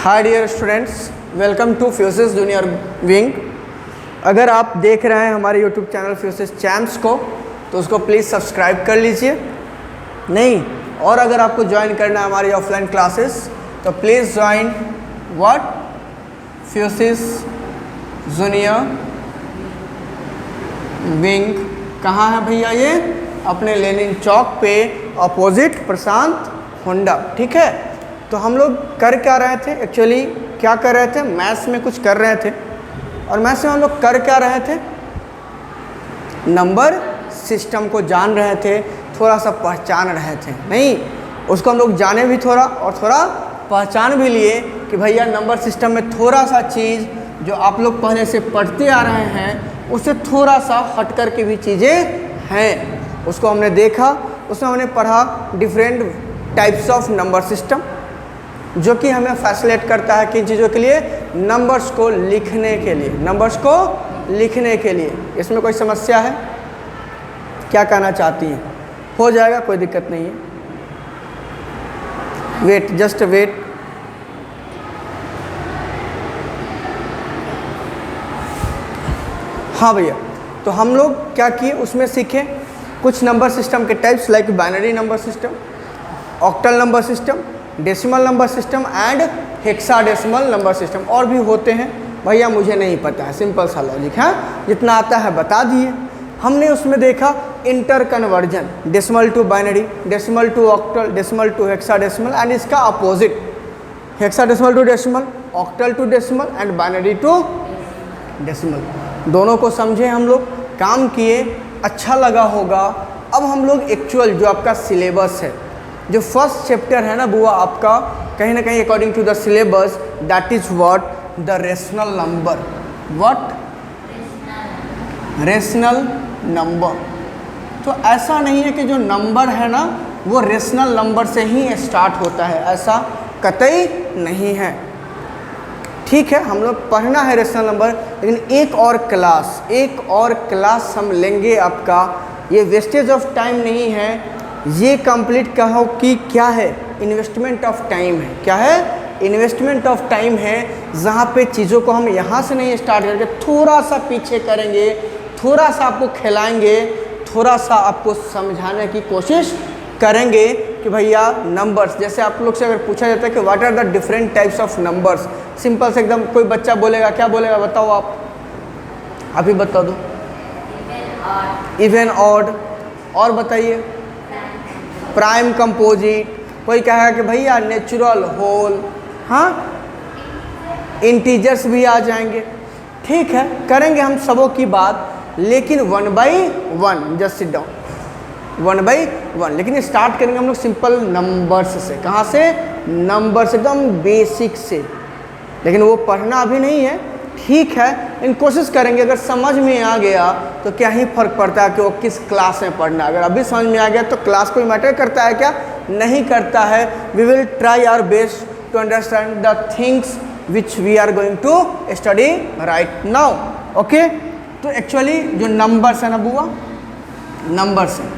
Hi dear students, welcome to Physis junior wing. अगर आप देख रहे हैं हमारे यूट्यूब चैनल फ्यूसिस चैम्प्स को तो उसको प्लीज़ सब्सक्राइब कर लीजिए। नहीं, और अगर आपको ज्वाइन करना है हमारी ऑफलाइन क्लासेस तो please join what Physis junior wing. कहाँ है भैया? ये अपने लेनिन चौक पे अपोजिट प्रशांत होंडा। ठीक है, तो हम लोग कर क्या रहे थे? एक्चुअली क्या कर रहे थे? मैथ्स में कुछ कर रहे थे। और मैथ्स में हम लोग कर क्या रहे थे? नंबर सिस्टम को जान रहे थे, थोड़ा सा पहचान रहे थे। नहीं, उसको हम लोग जाने भी थोड़ा और थोड़ा पहचान भी लिए कि भैया नंबर सिस्टम में थोड़ा सा चीज़ जो आप लोग पहले से पढ़ते आ रहे हैं उससे थोड़ा सा हट कर के भी चीज़ें हैं, उसको हमने देखा। उसमें हमने पढ़ा different types of number system, जो कि हमें फैसिलिटेट करता है किन चीज़ों के लिए? नंबर्स को लिखने के लिए। नंबर्स को लिखने के लिए इसमें कोई समस्या है? क्या कहना चाहती हैं? हो जाएगा, कोई दिक्कत नहीं है। Wait, just wait. हाँ भैया, तो हम लोग क्या किए उसमें सीखे कुछ नंबर सिस्टम के types, like binary number system, octal number system, decimal number system and hexadecimal number system. और भी होते हैं भैया, मुझे नहीं पता है, सिंपल सा लॉजिक है, जितना आता है बता दिए। हमने उसमें देखा inter conversion, decimal to binary, decimal to octal, decimal to hexadecimal and इसका opposite hexadecimal to decimal, octal to decimal and binary to decimal. दोनों को समझे हम लोग, काम किए, अच्छा लगा होगा। अब हम लोग एक्चुअल जो आपका सिलेबस है, जो फर्स्ट चैप्टर है ना बुआ आपका, कहीं ना कहीं according to the syllabus that is what the rational number. What? Rational number. तो ऐसा नहीं है कि जो नंबर है ना वो रेशनल नंबर से ही स्टार्ट होता है, ऐसा कतई नहीं है। ठीक है, हम लोग पढ़ना है रेशनल नंबर, लेकिन एक और क्लास हम लेंगे आपका। ये वेस्टेज ऑफ टाइम नहीं है, ये कंप्लीट कहो कि क्या है? इन्वेस्टमेंट ऑफ टाइम है। क्या है? इन्वेस्टमेंट ऑफ टाइम है, जहाँ पे चीज़ों को हम यहाँ से नहीं स्टार्ट करके थोड़ा सा पीछे करेंगे, थोड़ा सा आपको खिलाएंगे, थोड़ा सा आपको समझाने की कोशिश करेंगे कि भैया नंबर्स, जैसे आप लोग से अगर पूछा जाता है कि what are the different types of numbers, simple से एकदम कोई बच्चा बोलेगा, क्या बोलेगा बताओ आप? अभी बता दो। इवन, ऑड, और बताइए प्राइम, कंपोजिट। कोई कहेगा कि भैया नेचुरल, होल, हाँ, इंटीजर्स भी आ जाएंगे। ठीक है, करेंगे हम सबों की बात, लेकिन one by one, just sit down, one by one. लेकिन स्टार्ट करेंगे हम लोग सिंपल नंबर्स से। कहाँ से? नंबर्स, एकदम बेसिक से। लेकिन वो पढ़ना अभी नहीं है, ठीक है, इन कोशिश करेंगे। अगर समझ में आ गया तो क्या ही फर्क पड़ता है कि वो किस क्लास में पढ़ना। अगर अभी समझ में आ गया तो क्लास कोई मैटर करता है क्या? नहीं करता है। We will try our best to understand the things which we are going to study right now. Okay, तो एक्चुअली जो नंबर्स है ना बुआ, नंबर्स है,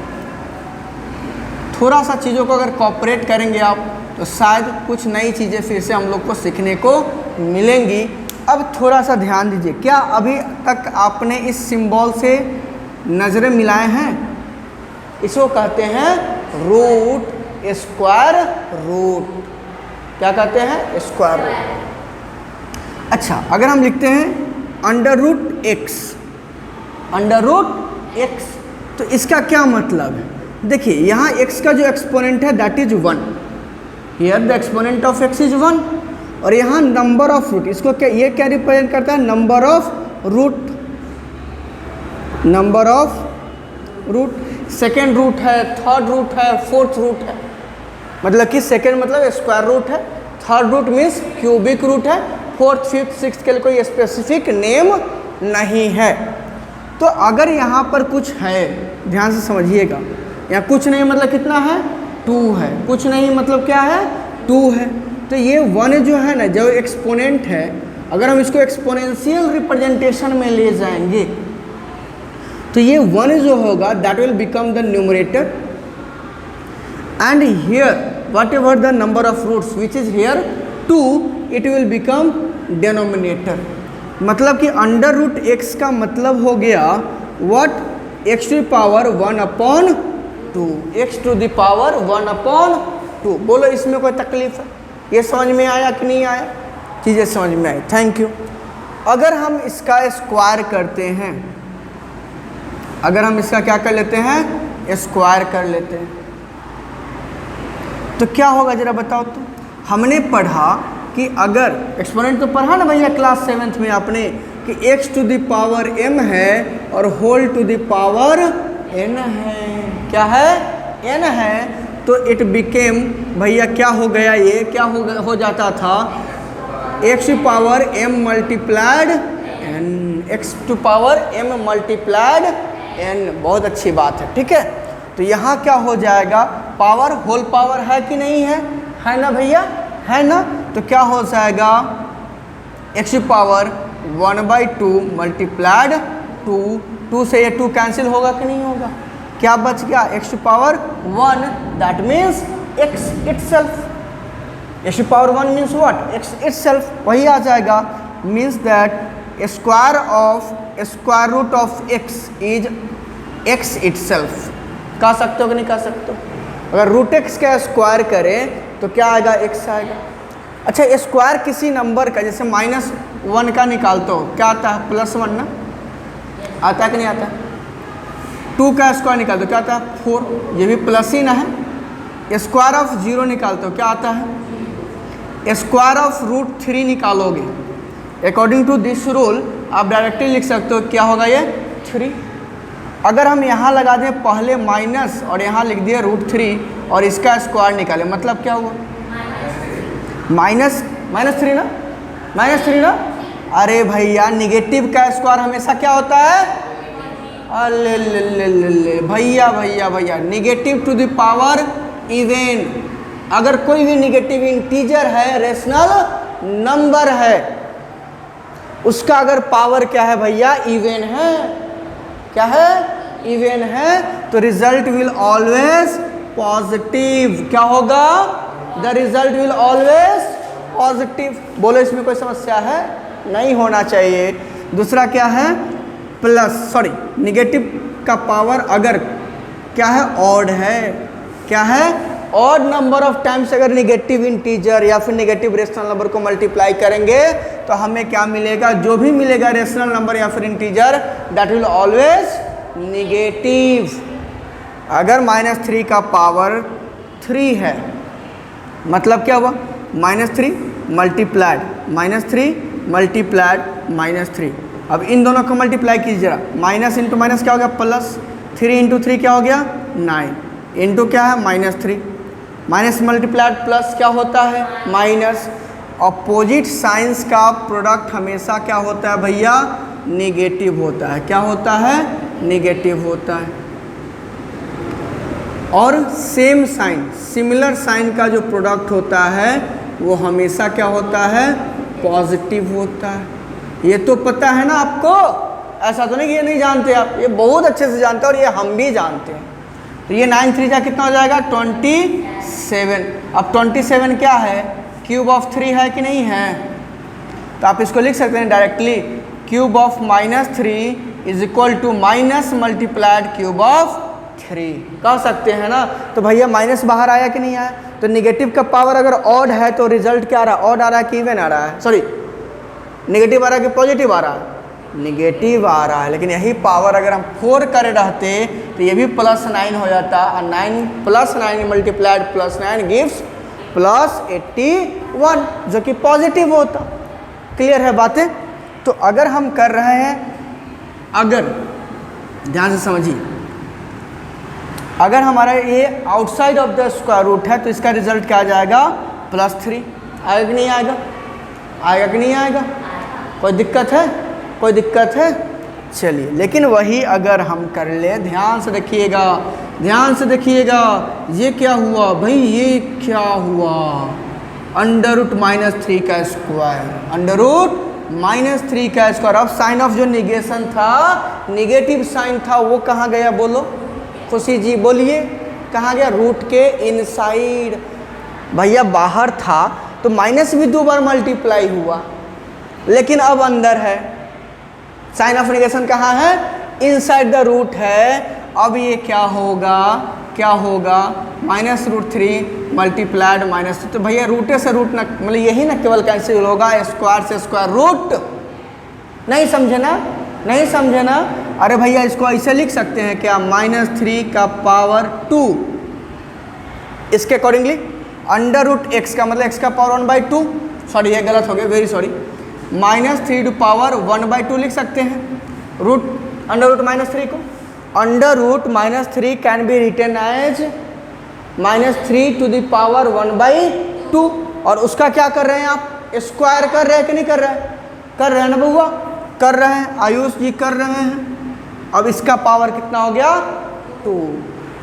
थोड़ा सा चीज़ों को अगर कॉपरेट करेंगे आप तो शायद कुछ नई चीज़ें फिर से हम लोग को सीखने को मिलेंगी। अब थोड़ा सा ध्यान दीजिए, क्या अभी तक आपने इस सिंबल से नज़रें मिलाए हैं? इसको कहते हैं रूट, स्क्वायर रूट। क्या कहते हैं? Square root. अच्छा, अगर हम लिखते हैं under root x, under root x, तो इसका क्या मतलब है? देखिए, यहाँ x का जो एक्सपोनेंट है that is 1, here the exponent of x is 1। और यहाँ नंबर ऑफ रूट, इसको क्या, ये क्या रिप्रेजेंट करता है? Number of root, number of root. Second root है, थर्ड रूट है, फोर्थ रूट है, मतलब कि सेकेंड मतलब स्क्वायर रूट है, third root means cubic root है, फोर्थ, फिफ्थ, सिक्स्थ के लिए कोई स्पेसिफिक नेम नहीं है। तो अगर यहाँ पर कुछ है, ध्यान से समझिएगा, यहाँ कुछ नहीं मतलब कितना है? 2 है। कुछ नहीं मतलब क्या है? 2 है। तो ये 1 जो है ना, जो एक्सपोनेंट है, अगर हम इसको एक्सपोनेंशियल रिप्रेजेंटेशन में ले जाएंगे तो ये 1 जो होगा that will become the numerator and here whatever the number of roots which is here 2 it will become denominator. मतलब कि अंडर रूट एक्स का मतलब हो गया what, x to the power 1/2, x to the power 1/2। बोलो इसमें कोई तकलीफ है? ये समझ में आया कि नहीं आया? चीज़ें समझ में आई, थैंक यू। अगर हम इसका स्क्वायर करते हैं, अगर हम इसका क्या कर लेते हैं, स्क्वायर कर लेते हैं, तो क्या होगा जरा बताओ तो। हमने पढ़ा कि अगर एक्सपोनेंट तो पढ़ा ना भैया क्लास 7th में आपने कि x to the power m है और whole to the power n है। क्या है? n है। तो इट बिकेम, भैया क्या हो गया, ये क्या हो जाता था, x to power m multiplied n, x to power m multiplied n। बहुत अच्छी बात है, ठीक है। तो यहाँ क्या हो जाएगा, पावर होल पावर है कि नहीं है, है ना भैया, है ना। तो क्या हो जाएगा, x टू पावर 1/2 मल्टीप्लाइड 2 से ये 2 कैंसिल होगा कि नहीं होगा, क्या बच गया, x to power 1, that means x itself। x to power 1 means what, x itself, वही आ जाएगा। Means that square root of x is x itself। कह सकते हो कि नहीं कह सकते हो? अगर रूट एक्स का स्क्वायर करें तो क्या आएगा, x आएगा। अच्छा, स्क्वायर किसी नंबर का, जैसे -1 का निकालते हो, क्या आता है, +1 ना, आता है कि नहीं आता? 2 का स्क्वायर निकालते हो, क्या आता है, 4, ये भी प्लस ही ना है। स्क्वायर ऑफ 0 निकालते हो, क्या आता है, स्क्वायर ऑफ √3 निकालोगे। अकॉर्डिंग टू दिस रूल आप डायरेक्टली लिख सकते हो, क्या होगा ये, 3। अगर हम यहाँ लगा दें पहले माइनस और यहाँ लिख दिए √3 और इसका स्क्वायर निकालें, मतलब क्या हुआ, -3 ना, -3 ना। अरे भैया निगेटिव का स्क्वायर हमेशा क्या होता है, अले ले भैया भैया भैया, negative to the power even. अगर कोई भी निगेटिव इंटीजर है, रेशनल नंबर है, उसका अगर पावर क्या है भैया, इवन है, क्या है, इवन है, तो रिजल्ट विल ऑलवेज पॉजिटिव। क्या होगा, the result will always positive. बोलो इसमें कोई समस्या है, नहीं होना चाहिए। दूसरा क्या है, निगेटिव का पावर अगर क्या है, ऑड है, क्या है, ऑड नंबर ऑफ टाइम्स अगर निगेटिव इंटीजर या फिर निगेटिव रेशनल नंबर को मल्टीप्लाई करेंगे तो हमें क्या मिलेगा, जो भी मिलेगा रेशनल नंबर या फिर integer, that will always negative. अगर -3 का पावर 3 है, मतलब क्या हुआ, -3 मल्टीप्लाइड -3 मल्टीप्लाइड -3। अब इन दोनों को मल्टीप्लाई कीजिए जरा, माइनस इंटू माइनस क्या हो गया, प्लस, 3 इंटू 3 क्या हो गया, 9, इंटू क्या है, -3, माइनस मल्टीप्लाइड प्लस क्या होता है, माइनस। अपोजिट साइंस का प्रोडक्ट हमेशा क्या होता है भैया, नेगेटिव होता है। क्या होता है, नेगेटिव होता है। और सेम साइन, सिमिलर साइन का जो प्रोडक्ट होता है वो हमेशा क्या होता है, पॉजिटिव होता है। ये तो पता है ना आपको, ऐसा तो नहीं कि ये नहीं जानते आप, ये बहुत अच्छे से जानते हैं और ये हम भी जानते हैं। तो ये 9 3 जा कितना हो जाएगा, 27। अब 27 क्या है, क्यूब ऑफ 3 है कि नहीं है, तो आप इसको लिख सकते हैं directly, cube of -3 is equal to minus multiplied cube of 3, कह सकते हैं ना। तो भैया माइनस बाहर आया कि नहीं आया, तो निगेटिव का पावर अगर ऑड है तो रिजल्ट क्या आ रहा है, ऑड आ रहा है कि इवन आ रहा है, सॉरी निगेटिव आ रहा है कि पॉजिटिव आ रहा है, निगेटिव आ रहा है। लेकिन यही पावर अगर हम 4 करे रहते तो ये भी +9 हो जाता, और 9 + 9 मल्टीप्लाइड +9 गिव्स +81, जो कि पॉजिटिव होता। क्लियर है बातें। तो अगर हम कर रहे हैं, अगर ध्यान से समझिए, अगर हमारा ये outside of the square root है तो इसका रिजल्ट क्या आ जाएगा, +3। आएगा कि नहीं आएगा, आएगा कि नहीं आएगा, कोई दिक्कत है, कोई दिक्कत है। चलिए, लेकिन वही अगर हम कर ले, ध्यान से देखिएगा, ध्यान से देखिएगा, ये क्या हुआ भाई, ये क्या हुआ, √-3 का स्क्वायर, √-3 का स्क्वायर। अब साइन ऑफ जो निगेशन था, निगेटिव साइन था, वो कहाँ गया, बोलो खुशी जी बोलिए, कहाँ गया, रूट के इनसाइड। भैया बाहर था तो माइनस भी 2 बार मल्टीप्लाई हुआ, लेकिन अब अंदर है। साइन ऑफ नेगेशन कहाँ है? इनसाइड द रूट है। अब ये क्या होगा, क्या होगा, -√3 मल्टीप्लाइड -2। तो भैया रूटे से रूट ना, मतलब यही ना केवल कैंसिल होगा, स्क्वायर से स्क्वायर रूट। नहीं समझे ना, नहीं समझे ना? अरे भैया इसको ऐसे लिख सकते हैं क्या, -3 का पावर 2, इसके अकॉर्डिंगली √x का मतलब x का पावर 1/2, सॉरी ये गलत हो गया, वेरी सॉरी, -3 टू पावर 1/2 लिख सकते हैं। रूट √-3 को √-3 can be written as -3 to the power 1/2। और उसका क्या कर रहे हैं आप, स्क्वायर कर रहे हैं कि नहीं कर रहे हैं? कर रहे हैं ना बउआ, कर रहे हैं, आयुष जी कर रहे हैं। अब इसका पावर कितना हो गया, 2।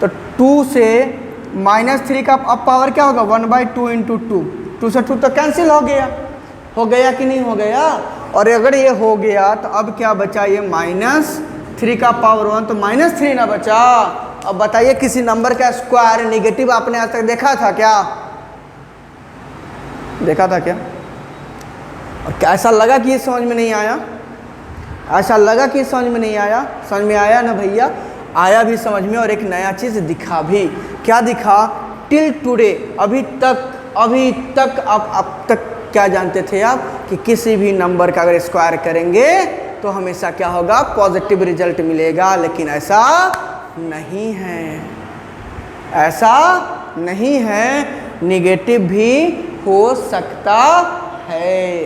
तो 2 से -3 का अब पावर क्या होगा, 1/2 × 2, 2 से 2 तो कैंसिल हो गया कि नहीं हो गया? और अगर ये हो गया तो अब क्या बचा, ये -3 का पावर 1, तो -3 ना बचा। अब बताइए किसी नंबर का स्क्वायर नेगेटिव आपने आज तक देखा था क्या? देखा था क्या? और क्या ऐसा लगा कि ये समझ में नहीं आया? ऐसा लगा कि समझ में नहीं आया? समझ में आया ना भैया? आया भी समझ में, और एक नया चीज़ दिखा भी। क्या दिखा? टिल टुडे, अभी तक आप अब तक क्या जानते थे आप कि किसी भी नंबर का अगर स्क्वायर करेंगे तो हमेशा क्या होगा, पॉजिटिव रिजल्ट मिलेगा। लेकिन ऐसा नहीं है, ऐसा नहीं है, निगेटिव भी हो सकता है।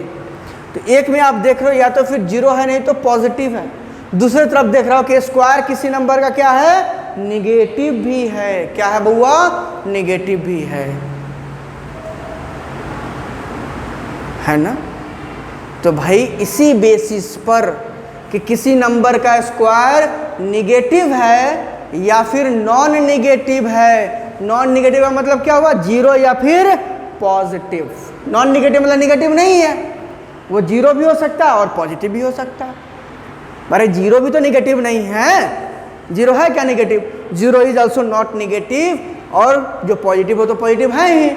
तो एक में आप देख रहे हो या तो फिर 0 है, नहीं तो पॉजिटिव है। दूसरी तरफ देख रहा हो कि स्क्वायर किसी नंबर का क्या है, निगेटिव भी है। क्या है बउआ, निगेटिव भी है ना? तो भाई इसी बेसिस पर कि किसी नंबर का स्क्वायर निगेटिव है या फिर नॉन निगेटिव है। नॉन निगेटिव का मतलब क्या हुआ, 0 या फिर पॉजिटिव। नॉन निगेटिव मतलब निगेटिव नहीं है, वो 0 भी हो सकता है और पॉजिटिव भी हो सकता है। अरे 0 भी तो निगेटिव नहीं है, 0 है क्या negative? 0 is also not negative, और जो पॉजिटिव हो तो पॉजिटिव है ही।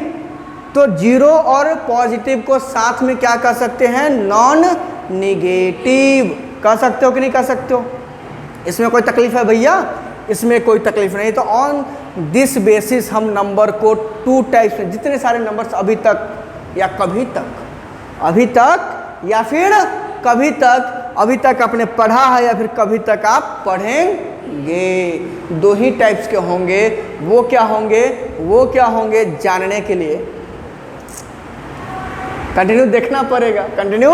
तो 0 और पॉजिटिव को साथ में क्या कर सकते हैं, नॉन निगेटिव कह सकते हो कि नहीं कह सकते हो? इसमें कोई तकलीफ है भैया? इसमें कोई तकलीफ नहीं। तो ऑन दिस बेसिस हम नंबर को 2 टाइप्स में, जितने सारे नंबर्स अभी तक या कभी तक, अभी तक या फिर कभी तक, अभी तक आपने पढ़ा है या फिर कभी तक आप पढ़ेंगे, 2 ही टाइप्स के होंगे। वो क्या होंगे, वो क्या होंगे, जानने के लिए कंटिन्यू देखना पड़ेगा, कंटिन्यू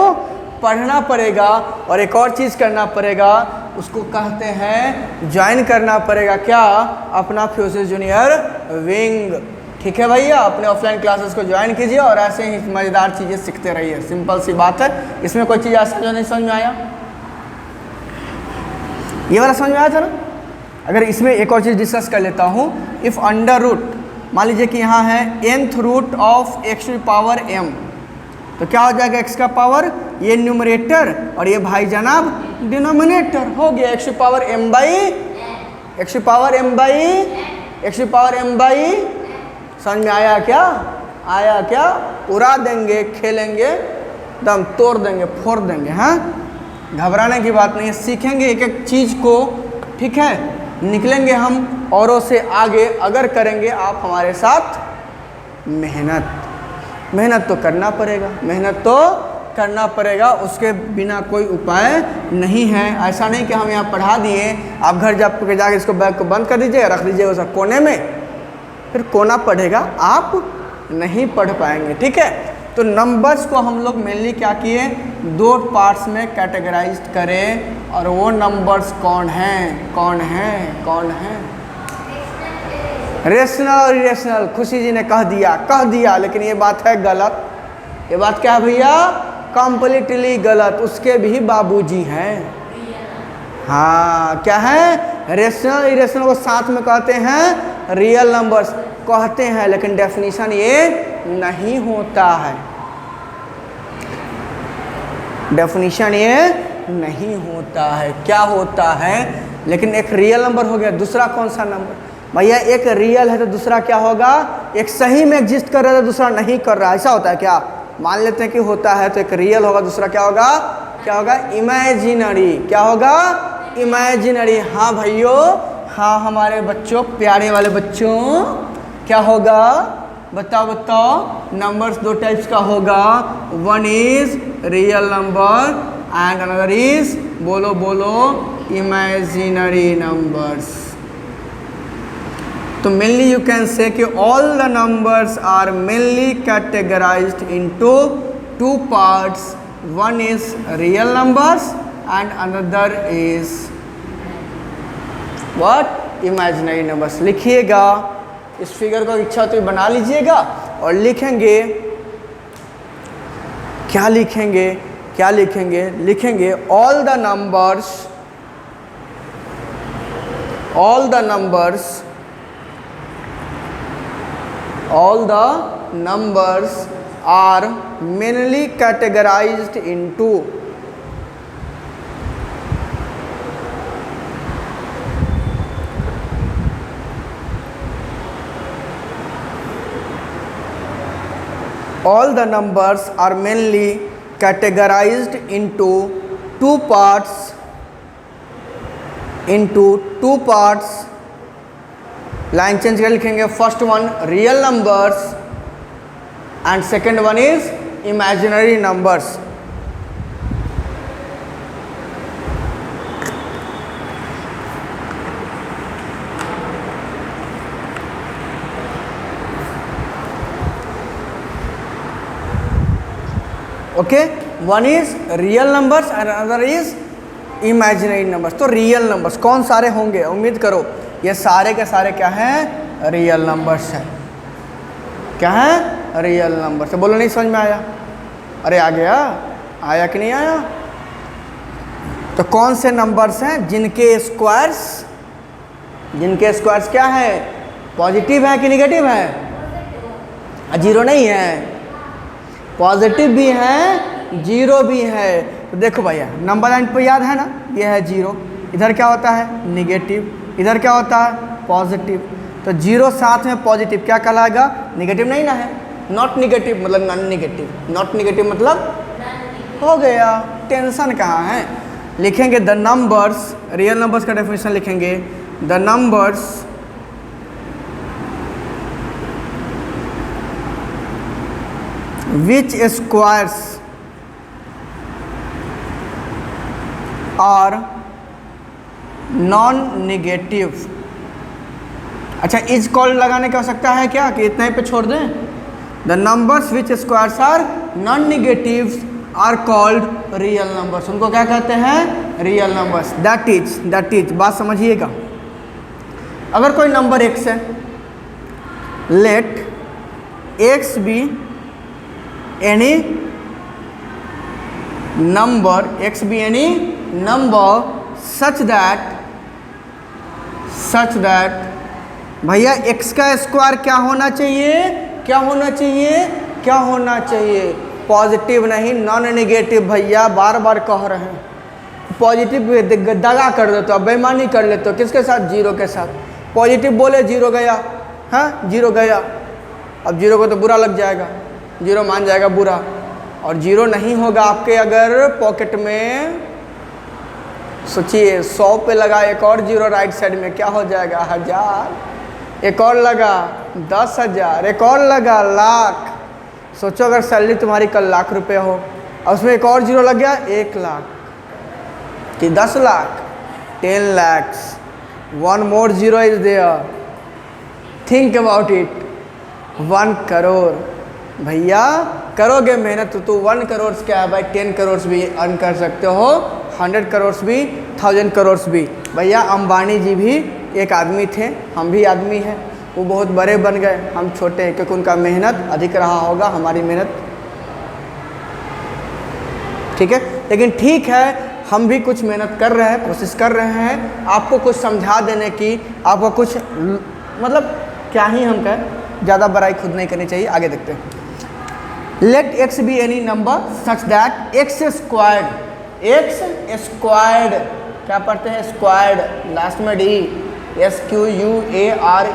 पढ़ना पड़ेगा, और एक और चीज़ करना पड़ेगा, उसको कहते हैं ज्वाइन करना पड़ेगा। क्या? अपना फ्यूचर जूनियर विंग। ठीक है भैया, अपने ऑफलाइन क्लासेस को ज्वाइन कीजिए और ऐसे ही मज़ेदार चीज़ें सीखते रहिए। सिंपल सी बात है। इसमें कोई चीज़ ऐसा जो नहीं समझ में आया? ये वाला समझ में आया था ना? अगर इसमें एक और चीज़ डिस्कस कर लेता हूँ। इफ़ अंडर रूट, मान लीजिए कि यहाँ है nth root of x to power m, तो क्या हो जाएगा, x का पावर, ये न्यूमरेटर और ये भाई जनाब डिनोमिनेटर हो गया, x to power m by. समझ में आया क्या? आया क्या? उड़ा देंगे, खेलेंगे, दम तोड़ देंगे, फोड़ देंगे। हाँ, घबराने की बात नहीं है, सीखेंगे एक एक चीज़ को। ठीक है, निकलेंगे हम औरों से आगे अगर करेंगे आप हमारे साथ मेहनत तो करना पड़ेगा, मेहनत तो करना पड़ेगा, उसके बिना कोई उपाय नहीं है। ऐसा नहीं कि हम यहाँ पढ़ा दिए, आप घर जाके इसको बैग को बंद कर दीजिए, रख दीजिए उस कोने में, फिर कोना पढ़ेगा, आप नहीं पढ़ पाएंगे। ठीक है, तो नंबर्स को हम लोग मेनली क्या किए, 2 पार्ट्स में कैटेगराइज करें, और वो नंबर्स कौन हैं? रेशनल और इरेशनल। खुशी जी ने कह दिया, लेकिन ये बात है गलत। ये बात क्या है भैया? कंप्लीटली गलत। उसके भी बाबूजी हैं। हाँ, क्या है? रेशनल इरेशनल को साथ में कहते हैं रियल नंबर्स कहते हैं, लेकिन डेफिनेशन ये नहीं होता है, डेफिनेशन ये नहीं होता है। क्या होता है? लेकिन एक रियल नंबर हो गया, दूसरा कौन सा नंबर भैया? एक रियल है तो दूसरा क्या होगा? एक सही में एग्जिस्ट कर रहा है तो दूसरा नहीं कर रहा, ऐसा होता है क्या? मान लेते हैं कि होता है, तो एक रियल होगा, दूसरा क्या होगा, क्या होगा, इमेजिनरी। क्या होगा, इमेजिनरी। हाँ भाइयों, हाँ हमारे बच्चों, प्यारे वाले बच्चों, क्या होगा, बताओ बताओ। नंबर्स दो टाइप्स का होगा, one is real number and another is, बोलो बोलो, इमेजिनरी नंबर्स। तो मेनली यू कैन से कि all the numbers are mainly categorized into two parts, one is real numbers and another is what, imaginary numbers. लिखिएगा इस figure को, इच्छा तो बना लीजिएगा और लिखेंगे, क्या लिखेंगे, क्या लिखेंगे, लिखेंगे all the numbers, all the numbers are mainly categorized into all the numbers are mainly categorized into two parts, line change कर लिखेंगे। First one real numbers and second one is imaginary numbers. Okay, one is real numbers and another is imaginary numbers. तो real numbers कौन सारे होंगे, उम्मीद करो ये सारे के सारे क्या हैं, रियल नंबर्स हैं। क्या है, रियल नंबर्स। बोलो नहीं समझ में आया, अरे आ गया, आया कि नहीं आया। तो कौन से नंबर्स हैं जिनके स्क्वायर्स क्या है, पॉजिटिव है कि निगेटिव है, जीरो नहीं है, पॉजिटिव भी है जीरो भी है। तो देखो भैया नंबर लाइन पर याद है ना, ये है जीरो, इधर क्या होता है निगेटिव, इधर क्या होता है पॉजिटिव। तो जीरो साथ में पॉजिटिव क्या कहलाएगा, निगेटिव नहीं ना है, नॉट निगेटिव मतलब नॉन निगेटिव, नॉट निगेटिव मतलब हो गया, टेंशन कहाँ है। लिखेंगे द नंबर्स, रियल नंबर्स का डेफिनेशन लिखेंगे, the numbers which squares are non negative. अच्छा, इज कॉल लगाने की आवश्यकता है क्या कि इतना ही पे छोड़ दें। The numbers which squares are non negative are called real numbers. उनको क्या कहते हैं, रियल नंबर्स। दैट इज बात समझिएगा। अगर कोई नंबर एक्स है, let x be any number, x be any number such that भैया एक्स का स्क्वायर क्या होना चाहिए, क्या होना चाहिए, क्या होना चाहिए, पॉजिटिव नहीं नॉन नेगेटिव। भैया बार बार कह रहे हैं पॉजिटिव दगा कर देते हो, बेईमानी कर लेते हो, किसके साथ, जीरो के साथ। पॉजिटिव बोले जीरो गया, हाँ जीरो गया, अब जीरो को तो बुरा लग जाएगा, जीरो मान जाएगा बुरा, और जीरो नहीं होगा आपके अगर पॉकेट में। सोचिए 100 पे लगा एक और जीरो राइट साइड में, क्या हो जाएगा, 1000, एक और लगा 10,000, एक और लगा लाख। सोचो अगर सैलरी तुम्हारी कल लाख रुपए हो और उसमें एक और जीरो लग गया, 1 लाख कि 10 lakh, 10 lakhs, one more zero is there, think about it, 1 crore. भैया करोगे मेहनत तो 1 करोड़ क्या है भाई, 10 करोड़ भी अर्न कर सकते हो, 100 करोड़ भी, 1000 करोड़ भी। भैया अंबानी जी भी एक आदमी थे, हम भी आदमी हैं, वो बहुत बड़े बन गए, हम छोटे हैं, क्योंकि उनका मेहनत अधिक रहा होगा, हमारी मेहनत, ठीक है। लेकिन ठीक है, हम भी कुछ मेहनत कर रहे हैं, कोशिश कर रहे हैं आपको कुछ समझा देने की, आपको कुछ मतलब क्या ही हम कहें, ज़्यादा बड़ाई खुद नहीं करनी चाहिए। आगे देखते हैं। Let x be any number such that x squared, क्या पढ़ते हैं, स्क्वायर्ड, लास्ट में D, SQUARED,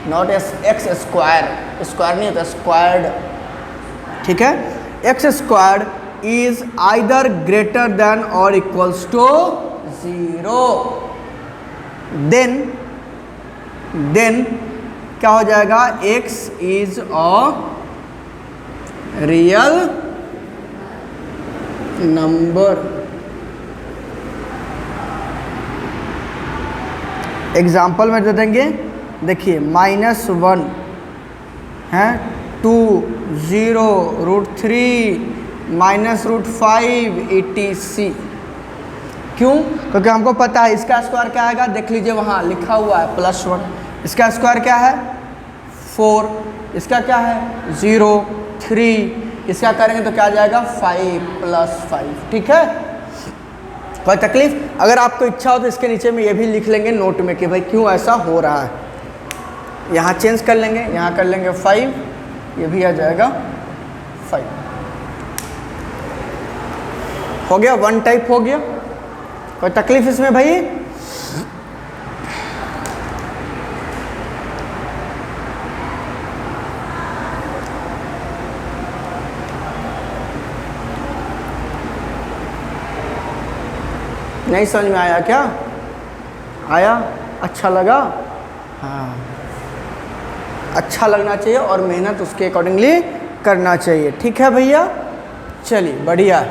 not x square, square नहीं होता, स्क्वायर्ड, ठीक है, x square is either greater than or equals to 0, then क्या हो जाएगा, x is a real number. Example में दे देंगे, देखिए -1 है, 2, 0, √3, -√5 etc। क्यों? क्योंकि हमको पता है इसका स्क्वायर क्या आएगा, देख लीजिए वहाँ लिखा हुआ है +1, इसका स्क्वायर क्या है 4, इसका क्या है 0, 3, इसका करेंगे तो क्या आ जाएगा 5 + 5, ठीक है। कोई तकलीफ? अगर आपको इच्छा हो तो इसके नीचे में ये भी लिख लेंगे नोट में कि भाई क्यों ऐसा हो रहा है। यहाँ चेंज कर लेंगे, यहाँ कर लेंगे 5, ये भी आ जाएगा 5। हो गया, 1 टाइप हो गया। कोई तकलीफ इसमें भाई? नहीं समझ में आया क्या? आया? अच्छा लगा? हाँ, अच्छा लगना चाहिए और मेहनत उसके अकॉर्डिंगली करना चाहिए, ठीक है भैया। चलिए बढ़िया,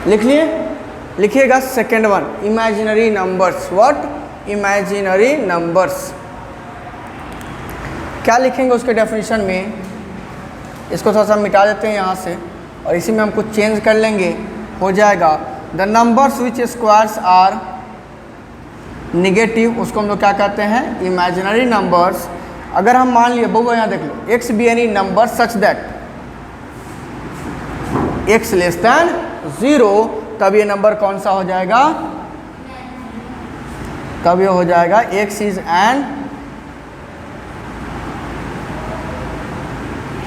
लिख लिए? लिखिएगा second one, imaginary numbers. What? Imaginary numbers. क्या लिखेंगे उसके डेफिनेशन में? इसको थोड़ा सा मिटा देते हैं यहाँ से और इसी में हम कुछ चेंज कर लेंगे, हो जाएगा the numbers which squares are negative, उसको हम लोग क्या कहते हैं, इमेजिनरी नंबर्स। अगर हम मान लिए बबू यहाँ देख लो, X be any number such that x less than 0, तब ये नंबर कौन सा हो जाएगा, तब ये हो जाएगा x इज एन।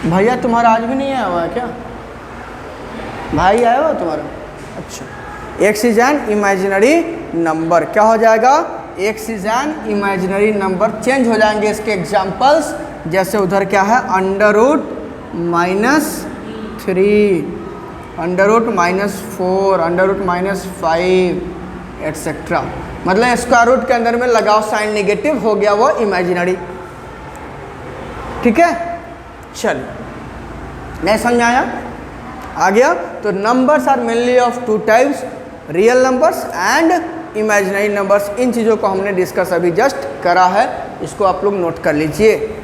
भैया तुम्हारा आज भी नहीं आया हुआ है क्या? भाई आया हुआ तुम्हारा? अच्छा, x is an imaginary number. क्या हो जाएगा, x is an imaginary number. Change हो जाएंगे इसके एग्जाम्पल्स, जैसे उधर क्या है, √-3, √-4, √-5 एटसेट्रा। मतलब स्क्वायर रूट के अंदर में लगाओ साइन नेगेटिव, हो गया वो इमेजिनरी, ठीक है। चलिए, नहीं समझ में आया? आ गया? तो numbers are mainly of 2 types, real numbers and imaginary numbers. इन चीज़ों को हमने डिस्कस अभी जस्ट करा है, इसको आप लोग नोट कर लीजिए।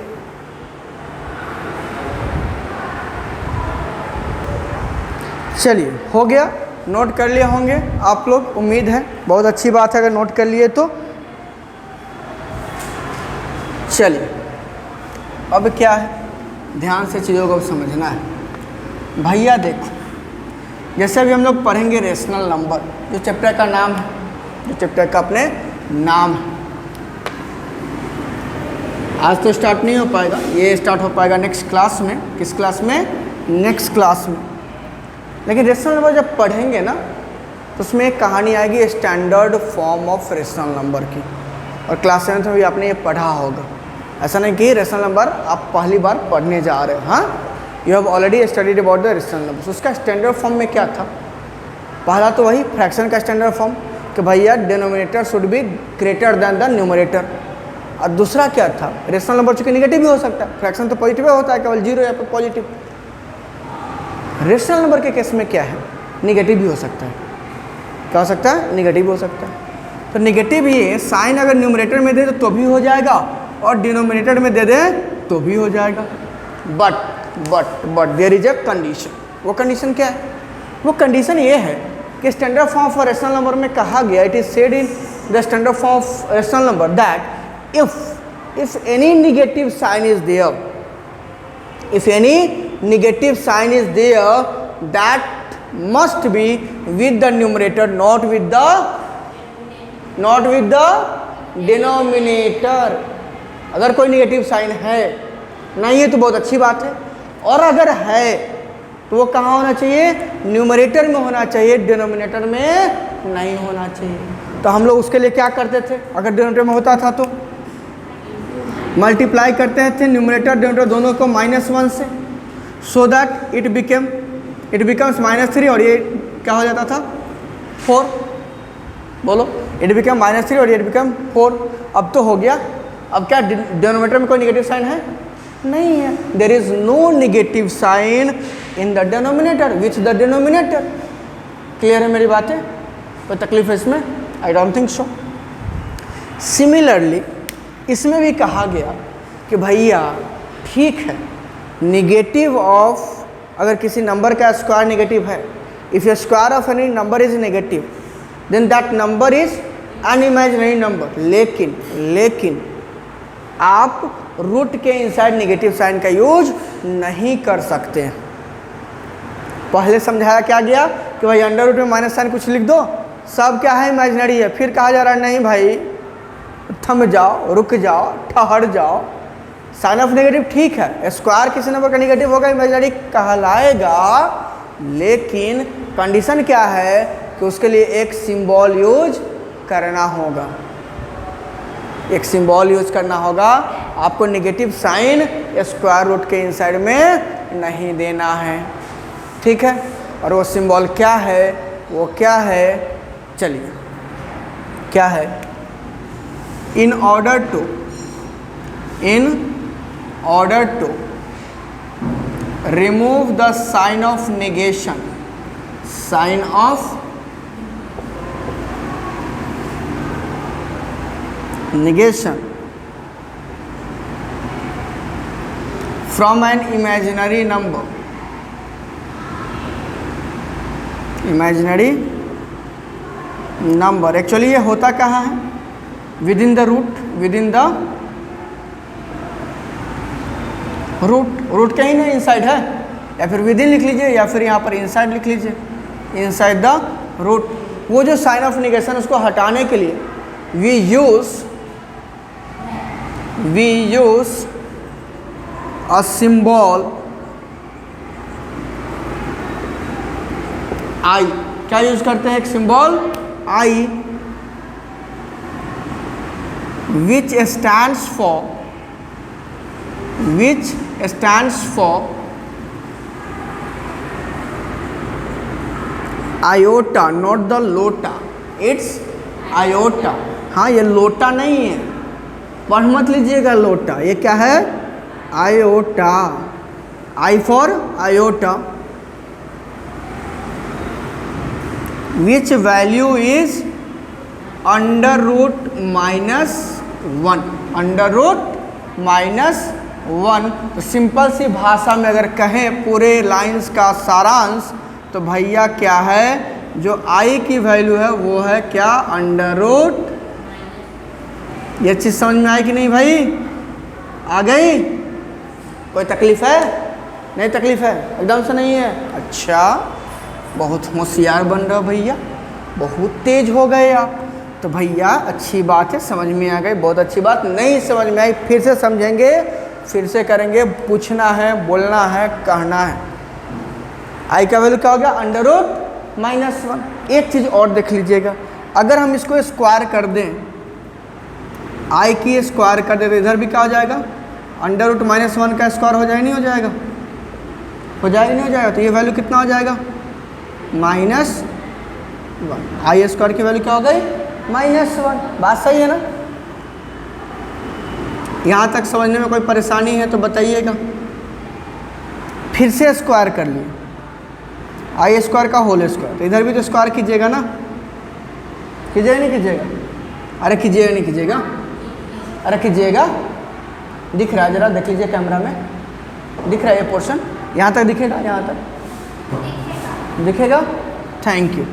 चलिए, हो गया, नोट कर लिए होंगे आप लोग, उम्मीद है। बहुत अच्छी बात है अगर नोट कर लिए तो। चलिए, अब क्या है, ध्यान से चीज़ों को समझना है भैया। देखो, जैसे अभी हम लोग पढ़ेंगे रेशनल नंबर, जो चैप्टर का नाम है, जो चैप्टर का अपने नाम है। आज तो स्टार्ट नहीं हो पाएगा, ये स्टार्ट हो पाएगा नेक्स्ट क्लास में। किस क्लास में? नेक्स्ट क्लास में। लेकिन रेशनल नंबर जब पढ़ेंगे ना, तो उसमें एक कहानी आएगी standard form of rational number की, और क्लास 7 में भी आपने ये पढ़ा होगा। ऐसा नहीं कि रेशनल नंबर आप पहली बार पढ़ने जा रहे हो, हाँ, you have already studied about the rational number. उसका स्टैंडर्ड फॉर्म में क्या था? पहला तो वही फ्रैक्शन का स्टैंडर्ड फॉर्म कि भैया denominator should be greater than the numerator. और दूसरा क्या था, रेशनल नंबर चूँकि निगेटिव भी हो सकता है, फ्रैक्शन तो पॉजिटिव होता है, केवल 0 या फिर पॉजिटिव। रेशनल नंबर के केस में क्या है, निगेटिव भी हो सकता है। क्या हो सकता है? निगेटिव भी हो सकता है। तो निगेटिव ये साइन अगर न्यूमरेटर में दे तो भी हो जाएगा, और डिनोमिनेटर में दे दे तो भी हो जाएगा। But there is a condition. वो कंडीशन क्या है? वो कंडीशन ये है कि standard form of rational number में कहा गया, it is said in the standard form of rational number that if any negative sign is there, if any negative sign is there, that must be with the numerator, not with the denominator। अगर कोई negative sign है, नहीं है तो बहुत अच्छी बात है, और अगर है तो वो कहाँ होना चाहिए? न्यूमरेटर में होना चाहिए, डिनोमिनेटर में नहीं होना चाहिए। तो हम लोग उसके लिए क्या करते थे? अगर डिनोमिनेटर में होता था तो मल्टीप्लाई करते थे न्यूमरेटर डिनोमिनेटर दोनों को -1 से। सो दैट इट बिकम्स -3 और ये क्या हो जाता था 4। बोलो, इट बिकम -3 और ये बिकम 4। अब तो हो गया। अब क्या डिनोमिनेटर में कोई नेगेटिव साइन है? नहीं है। There is no negative sign in the denominator which the denominator. Clear है मेरी बातें? कोई तकलीफ है इसमें? I don't think so. Similarly इसमें भी कहा गया कि भैया ठीक है, नेगेटिव ऑफ, अगर किसी नंबर का स्क्वायर नेगेटिव है, if a square of any number is negative then that number is an imaginary number. लेकिन आप रूट के इनसाइड नेगेटिव साइन का यूज नहीं कर सकते हैं। पहले समझाया क्या गया कि भाई अंडर रूट में माइनस साइन कुछ लिख दो, सब क्या है इमेजिनरी है। फिर कहा जा रहा है नहीं भाई, थम जाओ, रुक जाओ, ठहर जाओ। साइन ऑफ नेगेटिव ठीक है, स्क्वायर किसी नंबर का नेगेटिव होगा, इमेजिनरी कहलाएगा, लेकिन कंडीशन क्या है कि उसके लिए एक सिंबल यूज करना होगा। एक सिंबल यूज करना होगा। आपको नेगेटिव साइन स्क्वायर रूट के इनसाइड में नहीं देना है, ठीक है। और वो सिंबल क्या है, वो क्या है, चलिए क्या है। In order to remove the sign of negation, sign of negation from an imaginary number, actually ये होता कहाँ है? विद इन द रूट कहीं ना इनसाइड है, या फिर विद इन लिख लीजिए, या फिर यहाँ पर इनसाइड लिख लीजिए, इनसाइड द रूट। वो जो साइन ऑफ नेगेशन उसको हटाने के लिए we use a symbol I। क्या यूज करते हैं? एक symbol I which stands for iota, not the lota, it's iota। हाँ, ये लोटा नहीं है, पढ़ मत लीजिएगा लोटा, ये क्या है? Iota. I for iota. Which value is under root -1, under root -1। तो सिंपल सी भाषा में अगर कहें पूरे लाइंस का सारांश, तो भैया क्या है, जो आई की वैल्यू है वो है क्या? Under root. ये चीज़ समझ में आई कि नहीं भाई? आ गई? कोई तकलीफ है? नहीं तकलीफ है? एकदम से नहीं है? अच्छा, बहुत होशियार बन रहे हो भैया, बहुत तेज हो गए आप। तो भैया अच्छी बात है, समझ में आ गई, बहुत अच्छी बात। नहीं समझ में आई फिर से समझेंगे, फिर से करेंगे, पूछना है, बोलना है, कहना है। आई का वैल्यू क्या हो गया? Under root -1। एक चीज़ और देख लीजिएगा, अगर हम इसको स्क्वायर कर दें, आई की स्क्वायर कर दें, तो इधर भी क्या हो जाएगा? अंडर रूट -1 का स्क्वायर हो जाएगा, नहीं हो जाएगा? हो जाएगा, नहीं हो जाएगा? तो ये वैल्यू कितना हो जाएगा? -1। आई स्क्वायर की वैल्यू क्या हो गई? -1। बात सही है ना? यहाँ तक समझने में कोई परेशानी है तो बताइएगा। फिर से स्क्वायर कर लिए, आई स्क्वायर का होल स्क्वायर, तो इधर भी तो स्क्वायर कीजिएगा ना? कीजिएगा नहीं कीजिएगा? अरे कीजिएगा नहीं कीजिएगा? अरे कीजिएगा। दिख रहा है? जरा देख लीजिए कैमरा में, दिख रहा है ये पोर्शन? यहाँ तक दिखेगा? यहाँ तक दिखेगा? Thank you.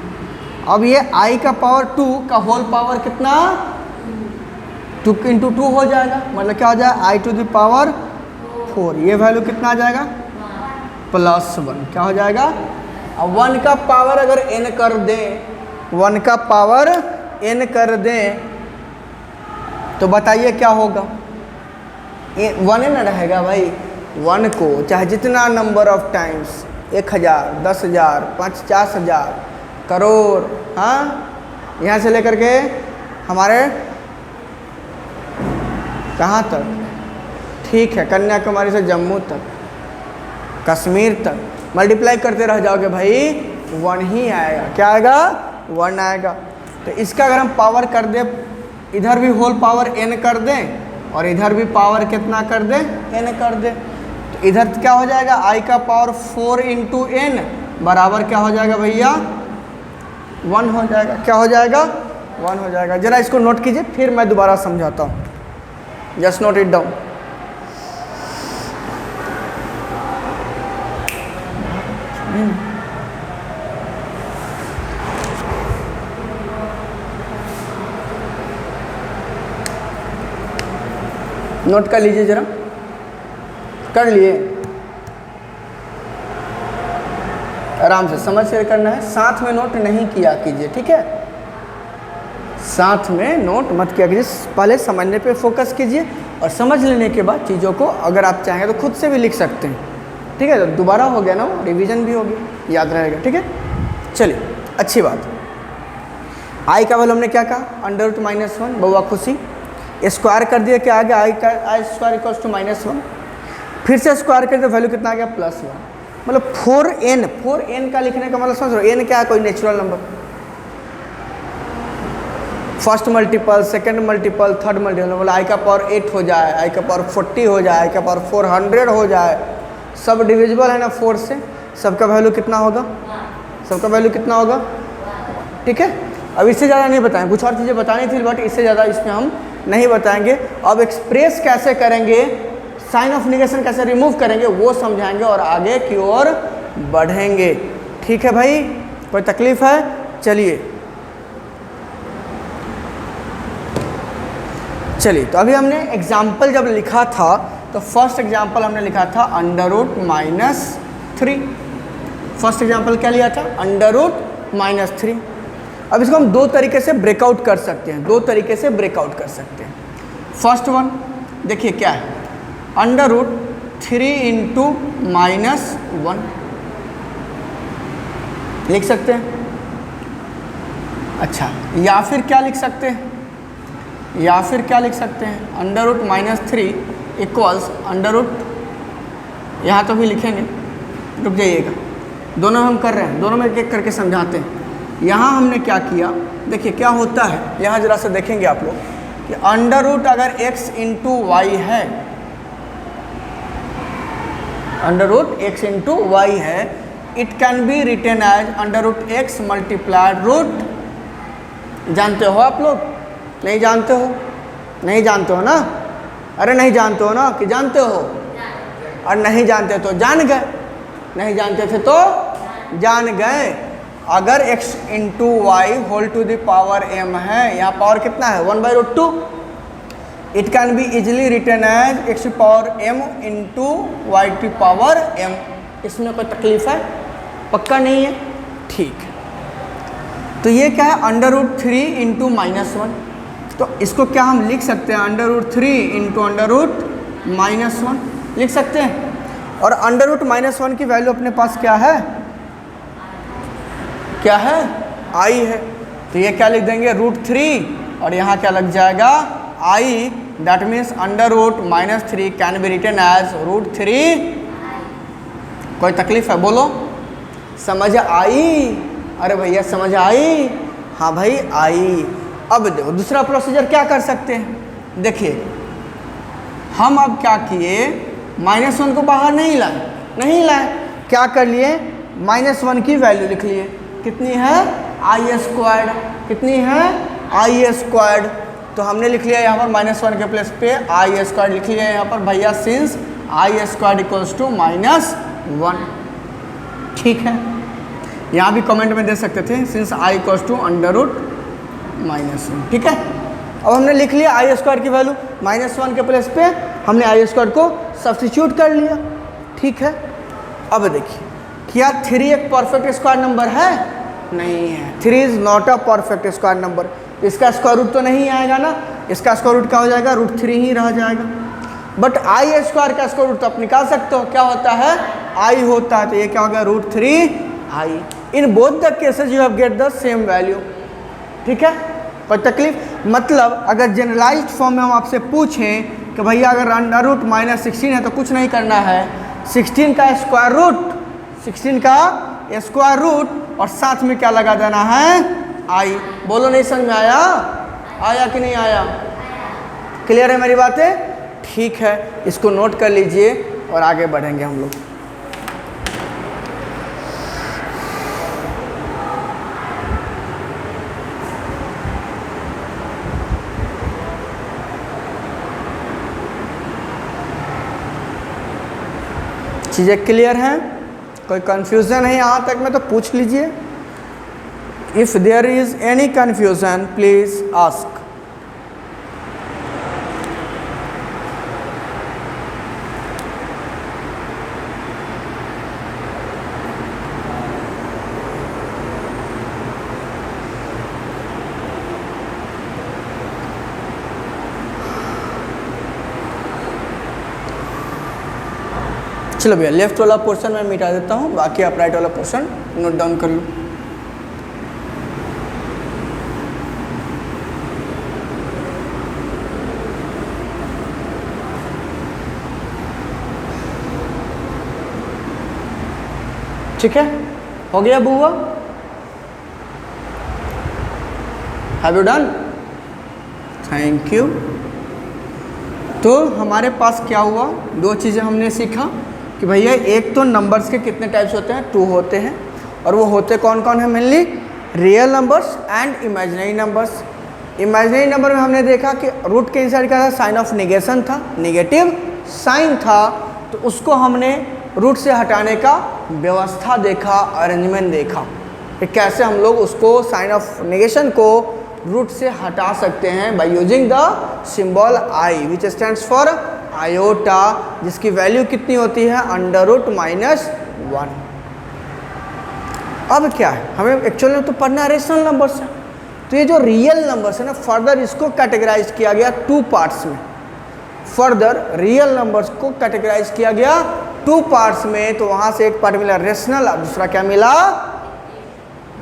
अब ये आई का पावर 2 का होल पावर कितना? 2 × 2 हो जाएगा, मतलब क्या हो जाएगा? I⁴। ये वैल्यू कितना आ जाएगा? +1। क्या हो जाएगा? अब 1 का पावर अगर n कर दें, 1 का पावर n कर दें, तो बताइए क्या होगा? 1 न रहेगा भाई। 1 को चाहे जितना नंबर ऑफ टाइम्स, 1000, 10,000, 50,000, करोड़, हाँ, यहाँ से लेकर के हमारे कहाँ तक, ठीक है, कन्याकुमारी से जम्मू तक, कश्मीर तक। मल्टीप्लाई करते रह जाओगे भाई 1 ही आएगा। क्या आएगा? 1 आएगा। तो इसका अगर हम पावर कर दें, इधर भी होल पावर n कर दें और इधर भी पावर कितना कर दें? n कर दें। तो इधर क्या हो जाएगा? i का पावर 4 इंटू n बराबर क्या हो जाएगा भैया? 1 हो जाएगा। क्या हो जाएगा? 1 हो जाएगा। जरा इसको नोट कीजिए, फिर मैं दोबारा समझाता हूँ। Just note it down. Note कर लीजिए जरा। कर लिए? आराम से समझ कर करना है, साथ में नोट नहीं किया कीजिए, ठीक है? साथ में नोट मत किया कीजिए, पहले समझने पे फोकस कीजिए और समझ लेने के बाद चीज़ों को अगर आप चाहेंगे तो खुद से भी लिख सकते हैं, ठीक है? तो दोबारा हो गया ना, वो रिवीजन भी हो गया, याद रहेगा, ठीक है? चलिए, अच्छी बात। आई का वैल्यू हमने क्या कहा? √-1। बउआ खुशी स्क्वायर कर दिया, क्या आ गया? आई स्क्वायर इक्वल्स टू -1। फिर से स्क्वायर कर दिया, वैल्यू कितना आ गया? +1। मतलब 4n का लिखने का मतलब समझ रहे हो? n क्या है? कोई natural number. First multiple, second multiple, third multiple, मतलब आई का पावर 8 हो जाए, आई का पावर 40 हो जाए, आई का पावर 400 हो जाए, सब डिविजिबल है ना 4 से। सबका वैल्यू कितना होगा? सबका वैल्यू कितना होगा? ठीक है? अब इससे ज़्यादा नहीं बताएं, कुछ और चीज़ें बतानी थी बट इससे ज़्यादा इसमें हम नहीं बताएंगे। अब एक्सप्रेस कैसे करेंगे, साइन ऑफ निगेशन कैसे रिमूव करेंगे, वो समझाएंगे और आगे की ओर बढ़ेंगे। ठीक है भाई? कोई तकलीफ है? चलिए तो अभी हमने एग्जाम्पल जब लिखा था तो फर्स्ट एग्जाम्पल हमने लिखा था √-3। फर्स्ट एग्जाम्पल क्या लिया था? √-3। अब इसको हम दो तरीके से ब्रेकआउट कर सकते हैं, फर्स्ट वन देखिए क्या है, √3 इंटू -1 लिख सकते हैं। अच्छा, या फिर क्या लिख सकते हैं? √-3 इक्वल्स यहाँ तो भी लिखेंगे, रुक जाइएगा, दोनों हम कर रहे हैं, दोनों में एक एक करके समझाते हैं। यहाँ हमने क्या किया, देखिए क्या होता है, यहाँ जरा से देखेंगे आप लोग कि √ अगर x इंटू वाई है, √x है, it can be written as √x multiplied root. जानते हो आप लोग? नहीं जानते हो? नहीं जानते हो ना? अरे नहीं जानते हो ना कि जानते हो? और नहीं जानते तो जान गए, नहीं जानते थे तो जान गए। अगर x into Y whole to the power m है, यहाँ पावर कितना है? 1/√2। It can be easily written as x to power m into Y to power m। इसमें कोई तकलीफ है? पक्का नहीं है? ठीक। तो ये क्या है? √3 इंटू -1। तो इसको क्या हम लिख सकते हैं? √3 इंटू √-1 लिख सकते हैं। और √-1 की वैल्यू अपने पास क्या है? क्या है? i है। तो ये क्या लिख देंगे? √3 और यहाँ क्या लग जाएगा? i। That means √-3 can be written as √3। कोई तकलीफ है? बोलो, समझ आई? अरे भैया समझ आई? हाँ भाई आई। अब देखो दूसरा प्रोसीजर क्या कर सकते हैं, देखिए हम अब क्या किए, -1 को बाहर नहीं लाए, क्या कर लिए? -1 की वैल्यू लिख लिए, कितनी है? i²। कितनी है? i²। तो हमने लिख लिया यहाँ पर -1 के प्लेस पे i² लिख लिया यहाँ पर भैया, सिंस i² इक्वल्स टू -1। ठीक है? यहाँ भी कमेंट में दे सकते थे सिंस i इक्वल्स टू √-1। ठीक है? अब हमने लिख लिया i² की वैल्यू, -1 के प्लेस पे हमने i² को सब्स्टिट्यूट कर लिया। ठीक है? अब देखिए, क्या 3 एक परफेक्ट स्क्वायर नंबर है? नहीं है। 3 is not a perfect square number. इसका स्क्वायर रूट तो नहीं आएगा ना, इसका स्क्वायर रूट क्या हो जाएगा? √3 ही रह जाएगा। बट i² का स्क्वायर रूट तो आप निकाल सकते हो, क्या होता है? i होता है। तो ये क्या हो गया? √3i। In both the cases you have get the same value. ठीक है? कोई तकलीफ? मतलब अगर जनरलाइज्ड फॉर्म में हम आपसे पूछें कि भैया अगर √-16 है तो कुछ नहीं करना है, 16 का स्क्वायर रूट, 16 का स्क्वायर रूट और साथ में क्या लगा देना है, आई। बोलो नहीं समझ में आया, आया कि नहीं आया? क्लियर है मेरी बातें? ठीक है, इसको नोट कर लीजिए और आगे बढ़ेंगे हम लोग। चीज़ें क्लियर हैं? कोई कन्फ्यूज़न है यहाँ तक में तो पूछ लीजिए। If there is any confusion please ask. चलो भैया, लेफ्ट वाला पोर्शन मैं मिटा देता हूँ, बाकी आप राइट वाला पोर्शन नोट डाउन कर लो। ठीक है, हो गया बुआ? Have you done? Thank you. तो हमारे पास क्या हुआ, दो चीज़ें हमने सीखा कि भैया एक तो नंबर्स के कितने टाइप्स होते हैं, 2 होते हैं, और वो होते कौन कौन है, mainly real numbers and imaginary numbers. Imaginary number में हमने देखा कि रूट के इंसाइड क्या था, साइन ऑफ निगेशन था, निगेटिव साइन था, तो उसको हमने रूट से हटाने का व्यवस्था देखा, अरेंजमेंट देखा कि कैसे हम लोग उसको साइन ऑफ निगेशन को रूट से हटा सकते हैं by using the symbol I which stands for iota, जिसकी वैल्यू कितनी होती है, √-1। अब क्या है, हमें एक्चुअली तो पढ़ना रेशनल नंबर्स है, तो ये जो रियल नंबर्स है ना, फर्दर इसको कैटेगराइज किया गया 2 पार्ट्स में। फर्दर रियल नंबर्स को कैटेगराइज किया गया 2 पार्ट्स में, तो वहाँ से एक पार्ट मिला रेशनल और दूसरा क्या मिला,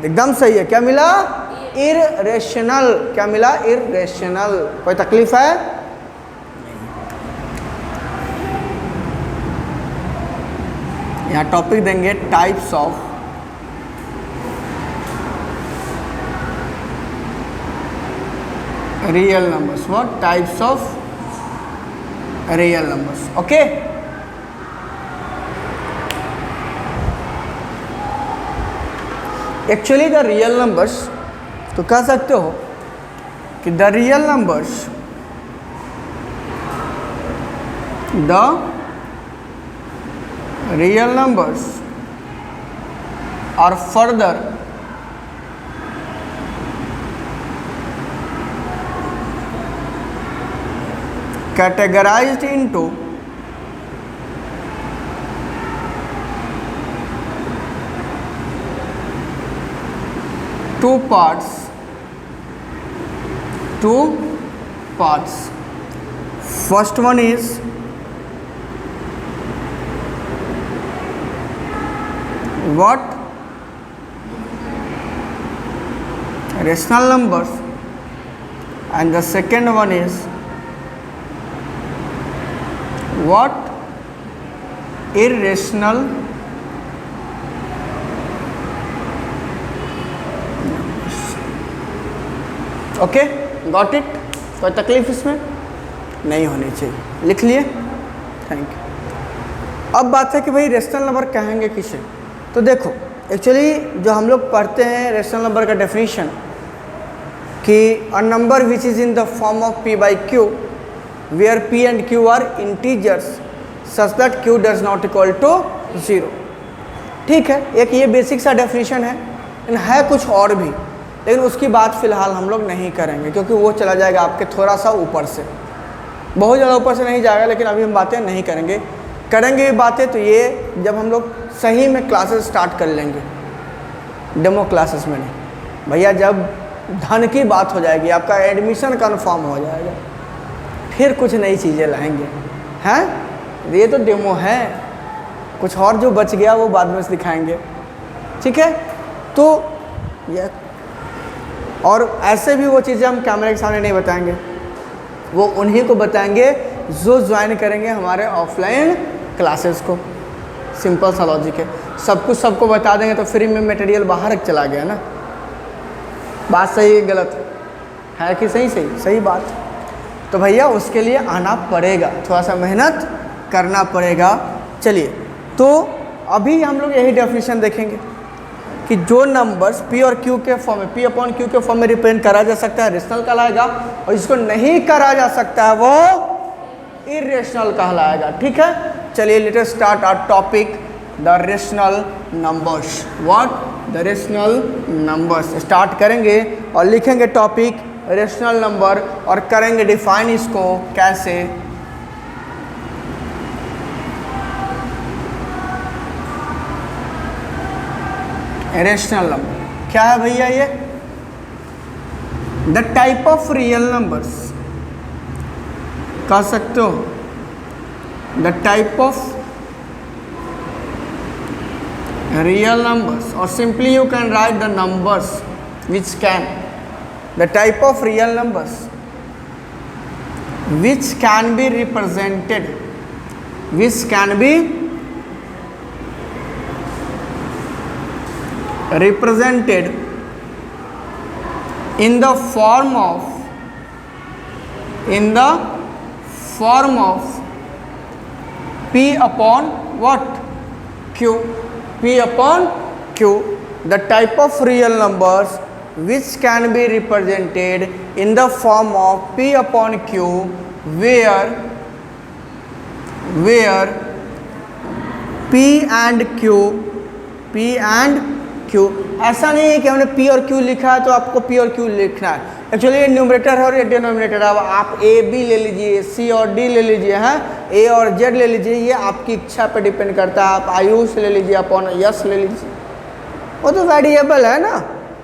एकदम सही है, क्या मिला, इररेशनल। क्या मिला, इररेशनल। कोई तकलीफ है? यहाँ टॉपिक देंगे types of real numbers. What types of real numbers? Okay, actually the real numbers, तो कह सकते हो कि the real numbers, the real numbers are further categorized into two parts. First one is what rational numbers, and the second one is what irrational numbers. Okay, got it? कोई तकलीफ इसमें नहीं होनी चाहिए, लिख लिए? Thank you. अब बात है कि भाई रेशनल नंबर कहेंगे किसे, तो देखो एक्चुअली जो हम लोग पढ़ते हैं रेशनल नंबर का डेफिनेशन कि a number which is in the form of p/q where p and q are integers such that q does not equal to 0। ठीक है, एक ये बेसिक सा डेफिनेशन है कुछ और भी, लेकिन उसकी बात फ़िलहाल हम लोग नहीं करेंगे क्योंकि वो चला जाएगा आपके थोड़ा सा ऊपर से, बहुत ज़्यादा ऊपर से नहीं जाएगा, लेकिन अभी हम बातें नहीं करेंगे ये बातें तो ये जब हम लोग सही में क्लासेस स्टार्ट कर लेंगे, डेमो क्लासेस में नहीं भैया, जब धन की बात हो जाएगी, आपका एडमिशन कन्फर्म हो जाएगा, फिर कुछ नई चीज़ें लाएंगे। हैं, ये तो डेमो है, कुछ और जो बच गया वो बाद में दिखाएंगे। ठीक है, तो ये और ऐसे भी वो चीज़ें हम कैमरे के सामने नहीं बताएंगे, वो उन्हीं को बताएंगे जो ज्वाइन करेंगे हमारे ऑफलाइन क्लासेस को। सिंपल सा लॉजिक है। सब कुछ सबको बता देंगे तो फ्री में मटेरियल बाहर चला गया ना। बात सही है गलत है कि सही? सही बात। तो भैया उसके लिए आना पड़ेगा, थोड़ा सा मेहनत करना पड़ेगा। चलिए, तो अभी हम लोग यही डेफिनेशन देखेंगे कि जो नंबर्स पी और क्यू के फॉर्म में, पी अपॉन क्यू के फॉर्म में रिप्रेजेंट करा जा सकता है, रेशनल कहलाएगा, और जिसको नहीं करा जा सकता है वो इरेशनल कहलाएगा। ठीक है, चलिए let us start our topic, the rational numbers. What? The rational numbers. Start करेंगे और लिखेंगे टॉपिक रेशनल नंबर और करेंगे डिफाइन इसको कैसे। रेशनल नंबर क्या है भैया? ये the type of real numbers कह सकते हो, the type of real numbers, और simply you can write the numbers which can, the type of real numbers which can be represented, which can be represented in the form of, in the form of p upon what? Q. P upon Q, the type of real numbers which can be represented in the form of p upon q, where p and q, ऐसा नहीं है कि हमने p और q लिखा है तो आपको p और q लिखना है। एक्चुअली ये न्यूमरेटर है और ये डिनोमिनेटर है। अब आप a b ले लीजिए, c और d ले लीजिए, हैं a और z ले लीजिए, ये आपकी इच्छा पर डिपेंड करता है। आप आयुष ले लीजिए, अपॉन यश ले लीजिए, वो तो वेरिएबल है ना,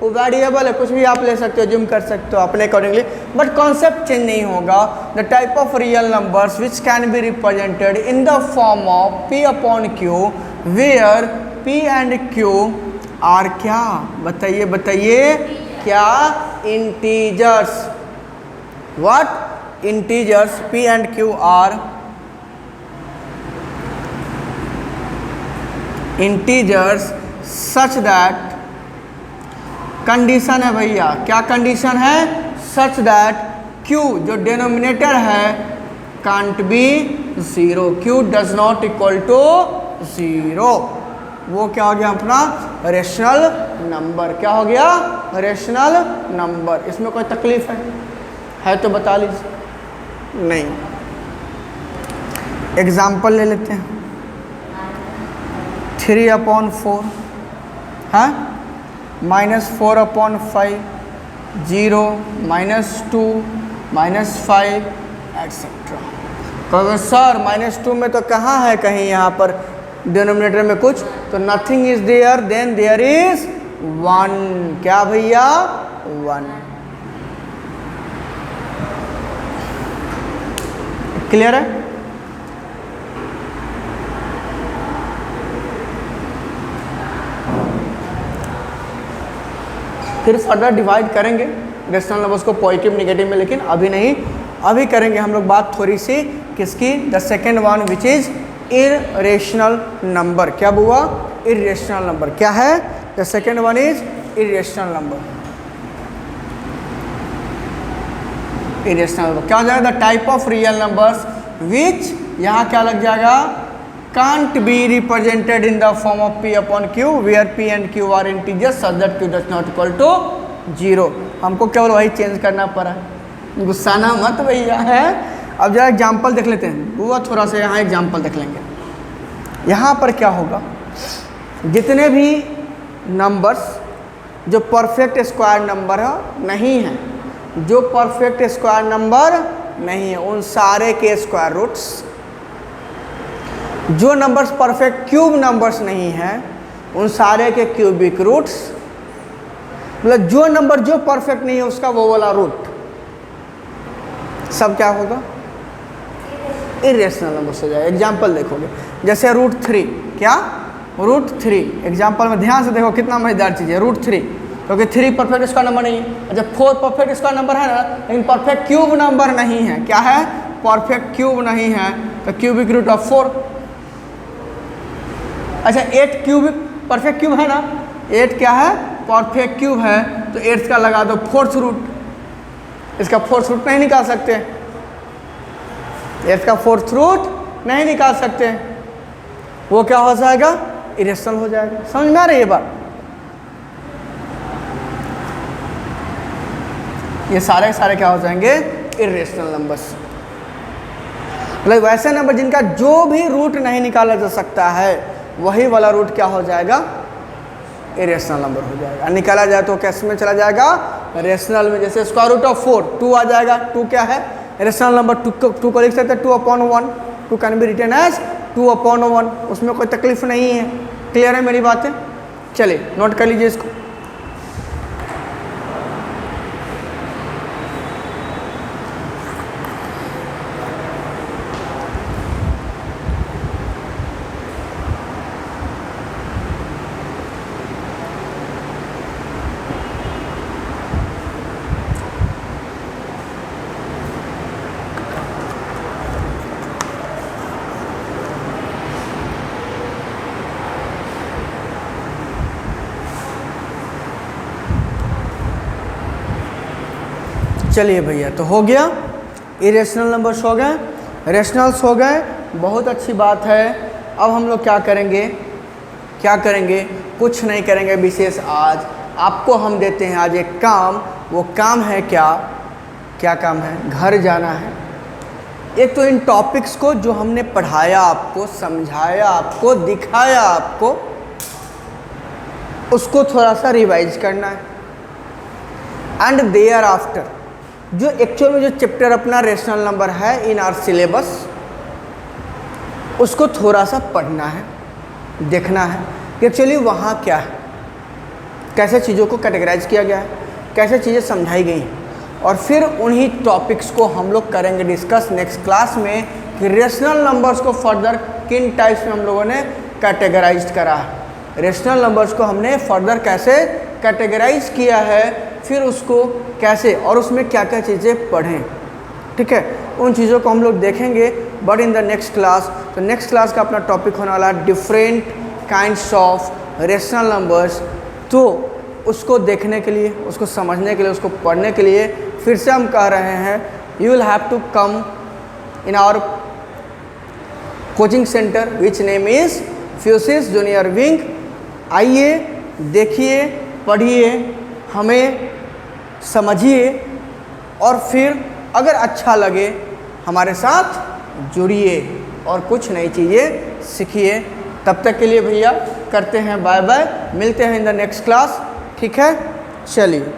वो वेरिएबल है, कुछ भी आप ले सकते हो, जिम कर सकते हो अपने अकॉर्डिंगली, बट कॉन्सेप्ट चेंज नहीं होगा। The type of real numbers which can be represented in the form of p upon q, where p and q are क्या? बताइए बताइए क्या? Integers. What? Integers. p and q are integers such that, condition है भैया, क्या condition है? Such that q जो denominator है can't be zero, q does not equal to zero. वो क्या हो गया अपना? Rational number. क्या हो गया? Rational number. इसमें कोई तकलीफ है तो बता लीजिए। नहीं, एग्जाम्पल ले लेते हैं। 3/4, हाँ, -4/5, 0, -2, -5 एटसेट्रा। कहोगे सर -2 में तो कहाँ है कहीं यहाँ पर डिनोमिनेटर में कुछ, तो nothing is there, then there is 1। क्या भैया? 1। क्लियर है? फिर फर्दर डिवाइड करेंगे रेशनल नंबर्स को पॉजिटिव नेगेटिव में, लेकिन अभी नहीं, अभी करेंगे हम लोग बात थोड़ी सी किसकी? The second one which is irrational number. क्या हुआ? Irrational number. क्या है? The second one is irrational number. Irrational number क्या हो जाएगा? The type of real numbers विच, यहाँ क्या लग जाएगा? can't be represented in the form of p upon q, where p and q are integers such that q does not equal to 0। हमको केवल वही चेंज करना पड़ा, गुस्साना मत भैया है। अब जरा एग्जाम्पल देख लेते हैं, वो थोड़ा सा यहाँ एग्जाम्पल देख लेंगे। यहाँ पर क्या होगा? जितने भी नंबर्स जो परफेक्ट स्क्वायर नंबर है नहीं है, जो परफेक्ट स्क्वायर नंबर नहीं है, उन सारे के स्क्वायर रूट्स, जो नंबर्स परफेक्ट क्यूब नंबर्स नहीं हैं उन सारे के क्यूबिक रूट्स, मतलब जो नंबर जो परफेक्ट नहीं है उसका वो वाला रूट सब क्या होगा? इरेशनल नंबर हो जाएगा। एग्जाम्पल देखोगे जैसे √3, क्या? √3। एग्जाम्पल में ध्यान से देखो कितना मजेदार चीज़ है। √3 क्योंकि 3 परफेक्ट स्क्वायर नंबर नहीं है। अच्छा 4 परफेक्ट स्क्वायर नंबर है ना, लेकिन परफेक्ट क्यूब नंबर नहीं है। क्या है? परफेक्ट क्यूब नहीं है, तो क्यूबिक रूट ऑफ 4 अच्छा 8 क्यूब परफेक्ट क्यूब है ना, 8 क्या है, परफेक्ट क्यूब है, तो 8 का लगा दो फोर्थ रूट, इसका फोर्थ रूट नहीं निकाल सकते, 8 का फोर्थ रूट नहीं निकाल सकते, वो क्या हो जाएगा, इरेशनल हो जाएगा। समझ में आ रही है बात? ये सारे सारे क्या हो जाएंगे, इरेशनल नंबर्स। मतलब वैसे नंबर जिनका जो भी रूट नहीं निकाला जा सकता है वही वाला रूट क्या हो जाएगा, इरेशनल नंबर हो जाएगा। निकाला जाए तो कैसे में चला जाएगा, रेशनल में। जैसे स्क्वायर रूट ऑफ 4 2 आ जाएगा, 2 क्या है, रेशनल नंबर। 2 को लिख सकते हैं 2/1, 2 कैन बी रिटन एज 2/1, उसमें कोई तकलीफ नहीं है। क्लियर है मेरी बातें? चलिए नोट कर लीजिए इसको। चलिए भैया, तो हो गया, इरेशनल नंबर्स हो गए, रेशनल्स हो गए, बहुत अच्छी बात है। अब हम लोग क्या करेंगे, क्या करेंगे, कुछ नहीं करेंगे विशेष। आज आपको हम देते हैं आज एक काम, वो काम है क्या, क्या काम है, घर जाना है। एक तो इन टॉपिक्स को जो हमने पढ़ाया आपको, समझाया आपको, दिखाया आपको, उसको थोड़ा सा रिवाइज करना है। एंड देयर आफ्टर जो एक्चुअल में जो चैप्टर अपना रेशनल नंबर है इन आवर सिलेबस, उसको थोड़ा सा पढ़ना है, देखना है कि एक्चुअली वहाँ क्या है, कैसे चीज़ों को कैटेगराइज किया गया है, कैसे चीज़ें समझाई गई हैं। और फिर उन्हीं टॉपिक्स को हम लोग करेंगे डिस्कस नेक्स्ट क्लास में कि रेशनल नंबर्स को फर्दर किन टाइप्स में हम लोगों ने कैटेगराइज करा है, रेशनल नंबर्स को हमने फर्दर कैसे कैटेगराइज किया है, फिर उसको कैसे और उसमें क्या क्या चीज़ें पढ़ें। ठीक है, उन चीज़ों को हम लोग देखेंगे but in the next class. तो नेक्स्ट क्लास का अपना टॉपिक होने वाला है different kinds of rational numbers. तो उसको देखने के लिए, उसको समझने के लिए, उसको पढ़ने के लिए फिर से हम कह रहे हैं you will have to come in our coaching centre which name is Physis junior wing. आइए, देखिए, पढ़िए, हमें समझिए और फिर अगर अच्छा लगे हमारे साथ जुड़िए और कुछ नई चीज़ें सीखिए। तब तक के लिए भैया करते हैं बाय बाय, मिलते हैं इन द नेक्स्ट क्लास। ठीक है, चलिए।